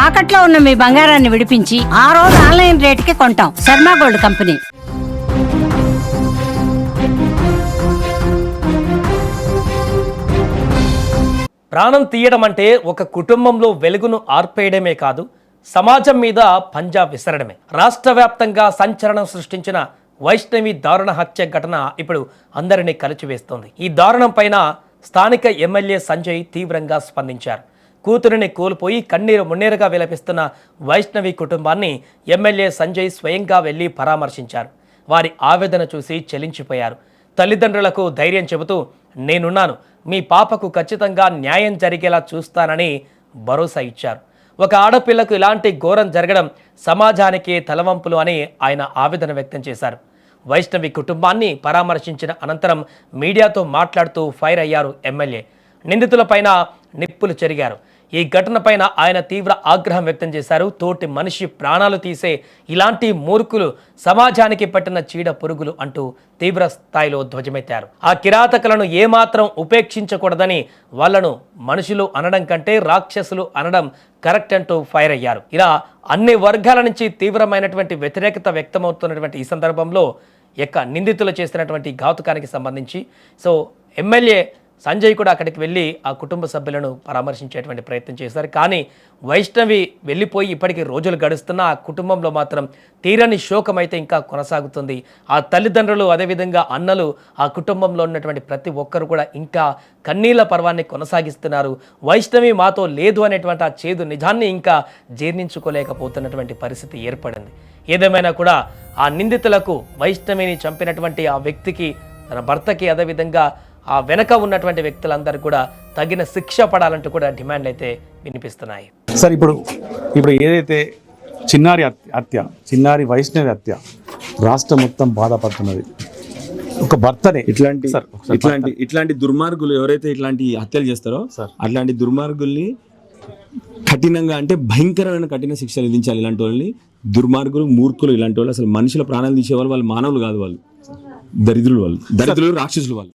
తాకట్లో ఉన్న మీ బంగారాన్ని విడిపించి ఆ రోజు ఆన్లైన్ రేటుకి కొంటాం. Sharma gold company. ప్రాణం తీయడం అంటే ఒక కుటుంబంలో వెలుగును ఆర్పేయడమే కాదు, సమాజం మీద పంజా విసరడమే. రాష్ట్ర వ్యాప్తంగా సంచలనం సృష్టించిన వైష్ణవి దారుణ హత్య ఘటన ఇప్పుడు అందరినీ కలిచివేస్తోంది. ఈ దారుణం పైన స్థానిక ఎమ్మెల్యే సంజయ్ తీవ్రంగా స్పందించారు. కూతురిని కోల్పోయి కన్నీరు మున్నీరుగా విలపిస్తున్న వైష్ణవి కుటుంబాన్ని ఎమ్మెల్యే సంజయ్ స్వయంగా వెళ్లి పరామర్శించారు. వారి ఆవేదన చూసి చెలించిపోయారు. తల్లిదండ్రులకు ధైర్యం చెబుతూ, నేనున్నాను, మీ పాపకు ఖచ్చితంగా న్యాయం జరిగేలా చూస్తానని భరోసా ఇచ్చారు. ఒక ఆడపిల్లకు ఇలాంటి ఘోరం జరగడం సమాజానికి తలవంపులు అని ఆయన ఆవేదన వ్యక్తం చేశారు. వైష్ణవి కుటుంబాన్ని పరామర్శించిన అనంతరం మీడియాతో మాట్లాడుతూ ఫైర్ అయ్యారు ఎమ్మెల్యే. నిందితులపైన నిప్పులు చెరిగారు. ఈ ఘటనపైన ఆయన తీవ్ర ఆగ్రహం వ్యక్తం చేశారు. తోటి మనిషి ప్రాణాలు తీసే ఇలాంటి మూర్ఖులు సమాజానికి పట్టిన చీడ పురుగులు అంటూ తీవ్ర స్థాయిలో ధ్వజమెత్తారు. ఆ కిరాతకులను ఏమాత్రం ఉపేక్షించకూడదని, వాళ్లను మనుషులు అనడం కంటే రాక్షసులు అనడం కరెక్ట్ అంటూ ఫైర్ అయ్యారు. ఇలా అన్ని వర్గాల నుంచి తీవ్రమైనటువంటి వ్యతిరేకత వ్యక్తమవుతున్నటువంటి ఈ సందర్భంలో నిందితులు చేసినటువంటి ఘాతుకానికి సంబంధించి ఎమ్మెల్యే సంజయ్ కూడా అక్కడికి వెళ్ళి ఆ కుటుంబ సభ్యులను పరామర్శించేటువంటి ప్రయత్నం చేశారు. కానీ వైష్ణవి వెళ్ళిపోయి ఇప్పటికీ రోజులు గడుస్తున్నా ఆ కుటుంబంలో మాత్రం తీరని శోకం అయితే ఇంకా కొనసాగుతుంది. ఆ తల్లిదండ్రులు, అదేవిధంగా అన్నలు, ఆ కుటుంబంలో ఉన్నటువంటి ప్రతి ఒక్కరు కూడా ఇంకా కన్నీళ్ల పర్వాన్ని కొనసాగిస్తున్నారు. వైష్ణవి మాతో లేదు అనేటువంటి ఆ చేదు నిజాన్ని ఇంకా జీర్ణించుకోలేకపోతున్నటువంటి పరిస్థితి ఏర్పడింది. ఏదేమైనా కూడా ఆ నిందితులకు, వైష్ణవిని చంపినటువంటి ఆ వ్యక్తికి, తన భర్తకి, అదేవిధంగా ఆ వెనక ఉన్నటువంటి వ్యక్తులందరూ కూడా తగిన శిక్ష పడాలంటూ కూడా డిమాండ్లు అయితే వినిపిస్తున్నాయి. సార్, ఇప్పుడు ఏదైతే చిన్నారి వైష్ణవి హత్య రాష్ట్రం మొత్తం బాధపడుతున్నది. ఒక భర్తనే ఇట్లాంటి దుర్మార్గులు ఎవరైతే ఇట్లాంటి హత్యలు చేస్తారో అట్లాంటి దుర్మార్గుల్ని కఠినంగా, అంటే భయంకరమైన కఠిన శిక్షలు విధించాలి. ఇలాంటి వాళ్ళని దుర్మార్గులు, మూర్ఖులు, ఇలాంటి వాళ్ళు అసలు మనుషుల ప్రాణాలు తీసేవాళ్ళు, వాళ్ళు మానవులు కాదు, వాళ్ళు దరిద్రులు, రాక్షసులు వాళ్ళు.